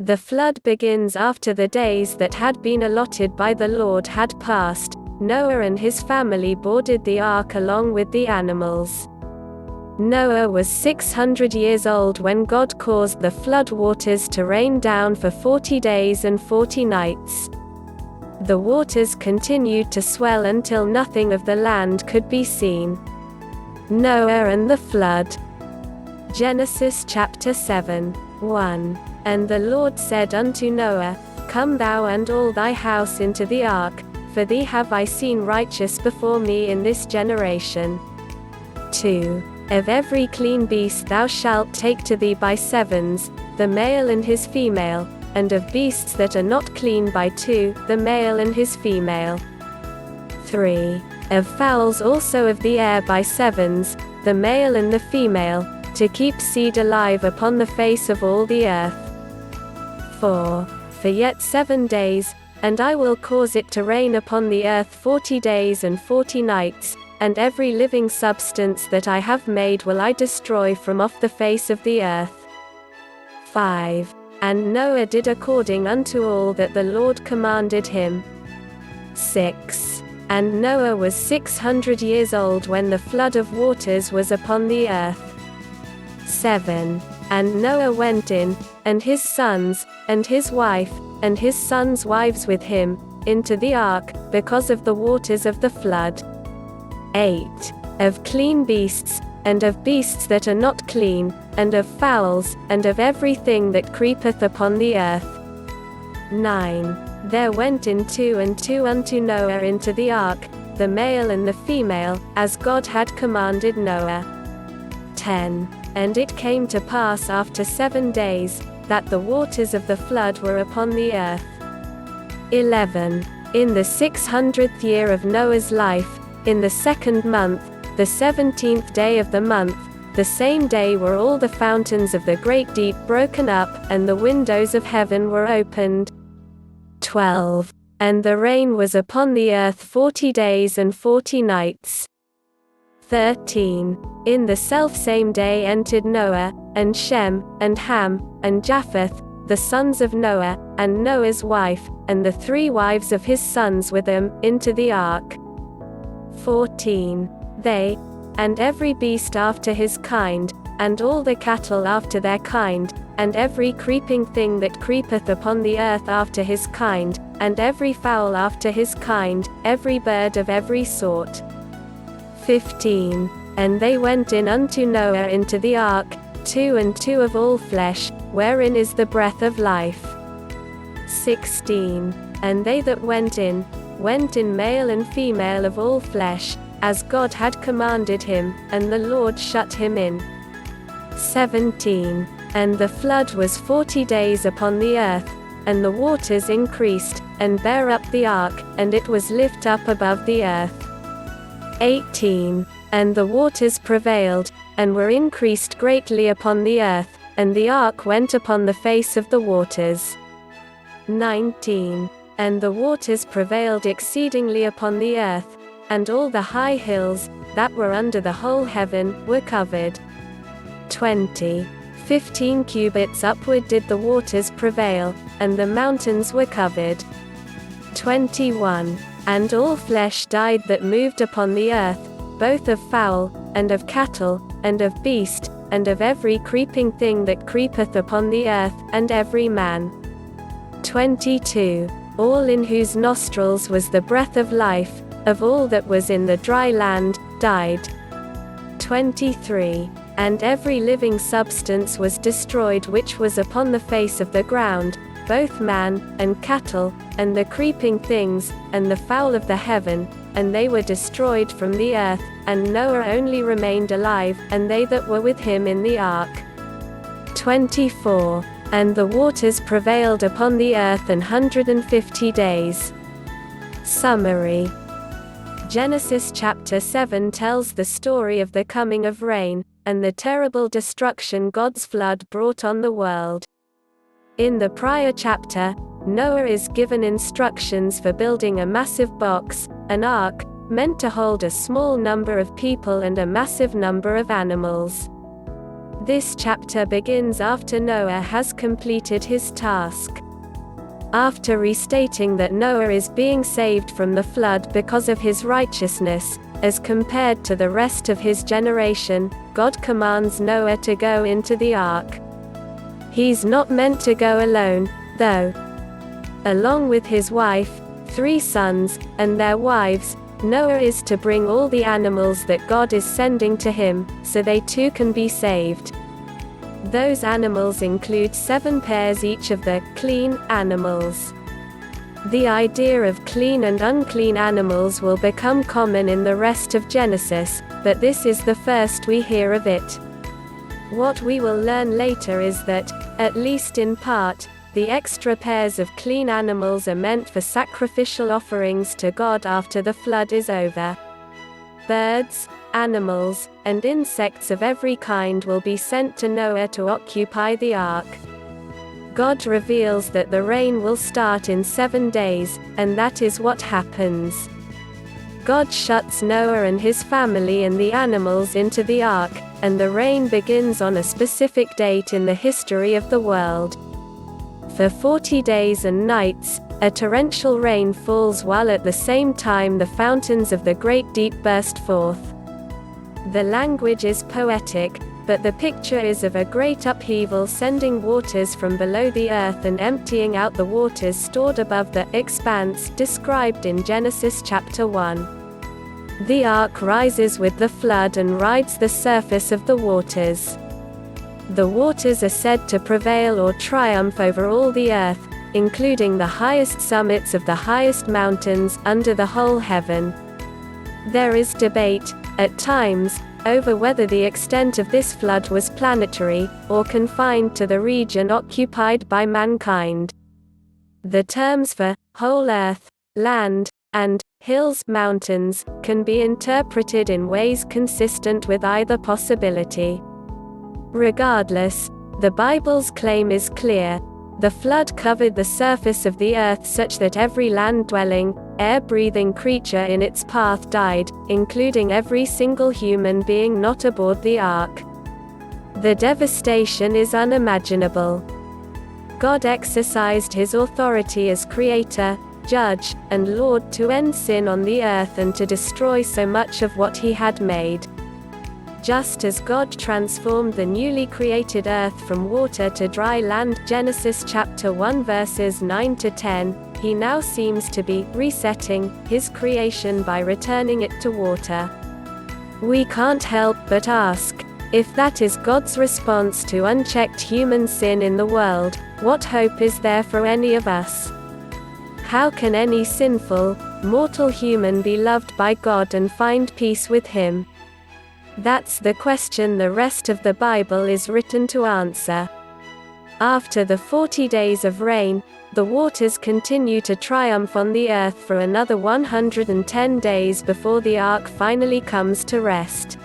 The flood begins after the days that had been allotted by the Lord had passed. Noah and his family boarded the ark along with the animals. Noah was 600 years old when God caused the flood waters to rain down for 40 days and 40 nights. The waters continued to swell until nothing of the land could be seen. Noah and the flood. Genesis chapter 7, 1. And the Lord said unto Noah, Come thou and all thy house into the ark, for thee have I seen righteous before me in this generation. 2. Of every clean beast thou shalt take to thee by sevens, the male and his female, and of beasts that are not clean by two, the male and his female. 3. Of fowls also of the air by sevens, the male and the female, to keep seed alive upon the face of all the earth. 4. For yet 7 days, and I will cause it to rain upon the earth 40 days and 40 nights, and every living substance that I have made will I destroy from off the face of the earth. 5. And Noah did according unto all that the Lord commanded him. 6. And Noah was 600 years old when the flood of waters was upon the earth. 7. And Noah went in, and his sons, and his wife, and his sons' wives with him, into the ark, because of the waters of the flood. 8. Of clean beasts, and of beasts that are not clean, and of fowls, and of everything that creepeth upon the earth. 9. There went in 2 and 2 unto Noah into the ark, the male and the female, as God had commanded Noah. 10. And it came to pass after 7 days, that the waters of the flood were upon the earth. 11. In the 600th year of Noah's life, in the 2nd month, the 17th day of the month, the same day were all the fountains of the great deep broken up, and the windows of heaven were opened. 12. And the rain was upon the earth 40 days and 40 nights. 13. In the selfsame day entered Noah, and Shem, and Ham, and Japheth, the sons of Noah, and Noah's wife, and the 3 wives of his sons with them, into the ark. 14. They, and every beast after his kind, and all the cattle after their kind, and every creeping thing that creepeth upon the earth after his kind, and every fowl after his kind, every bird of every sort. 15. And they went in unto Noah into the ark, 2 and 2 of all flesh, wherein is the breath of life. 16. And they that went in male and female of all flesh, as God had commanded him, and the Lord shut him in. 17. And the flood was 40 days upon the earth, and the waters increased, and bare up the ark, and it was lift up above the earth. 18. And the waters prevailed, and were increased greatly upon the earth, and the ark went upon the face of the waters. 19. And the waters prevailed exceedingly upon the earth, and all the high hills, that were under the whole heaven, were covered. 20. 15 cubits upward did the waters prevail, and the mountains were covered. 21. And all flesh died that moved upon the earth, both of fowl, and of cattle, and of beast, and of every creeping thing that creepeth upon the earth, and every man. 22. All in whose nostrils was the breath of life, of all that was in the dry land, died. 23. And every living substance was destroyed which was upon the face of the ground, both man, and cattle, and the creeping things, and the fowl of the heaven, and they were destroyed from the earth, and Noah only remained alive, and they that were with him in the ark. 24. And the waters prevailed upon the earth 150 days. Summary. Genesis chapter 7 tells the story of the coming of rain, and the terrible destruction God's flood brought on the world. In the prior chapter, Noah is given instructions for building a massive box, an ark, meant to hold a small number of people and a massive number of animals. This chapter begins after Noah has completed his task. After restating that Noah is being saved from the flood because of his righteousness, as compared to the rest of his generation, God commands Noah to go into the ark. He's not meant to go alone, though. Along with his wife, 3 sons, and their wives, Noah is to bring all the animals that God is sending to him, so they too can be saved. Those animals include 7 pairs each of the clean animals. The idea of clean and unclean animals will become common in the rest of Genesis, but this is the first we hear of it. What we will learn later is that, at least in part, the extra pairs of clean animals are meant for sacrificial offerings to God after the flood is over. Birds, animals, and insects of every kind will be sent to Noah to occupy the ark. God reveals that the rain will start in 7 days, and that is what happens. God shuts Noah and his family and the animals into the ark, and the rain begins on a specific date in the history of the world. For 40 days and nights, a torrential rain falls while at the same time the fountains of the great deep burst forth. The language is poetic, but the picture is of a great upheaval sending waters from below the earth and emptying out the waters stored above the expanse described in Genesis chapter 1. The ark rises with the flood and rides the surface of the waters. The waters are said to prevail or triumph over all the earth, including the highest summits of the highest mountains under the whole heaven. There is debate, at times, over whether the extent of this flood was planetary, or confined to the region occupied by mankind. The terms for whole earth, land, and hills, mountains, can be interpreted in ways consistent with either possibility. Regardless, the Bible's claim is clear. The flood covered the surface of the earth such that every land-dwelling, air-breathing creature in its path died, including every single human being not aboard the ark. The devastation is unimaginable. God exercised his authority as creator, judge, and Lord to end sin on the earth and to destroy so much of what he had made. Just as God transformed the newly created earth from water to dry land, Genesis chapter 1 verses 9 to 10, he now seems to be resetting his creation by returning it to water. We can't help but ask, if that is God's response to unchecked human sin in the world, what hope is there for any of us? How can any sinful, mortal human be loved by God and find peace with him? That's the question the rest of the Bible is written to answer. After the 40 days of rain, the waters continue to triumph on the earth for another 110 days before the ark finally comes to rest.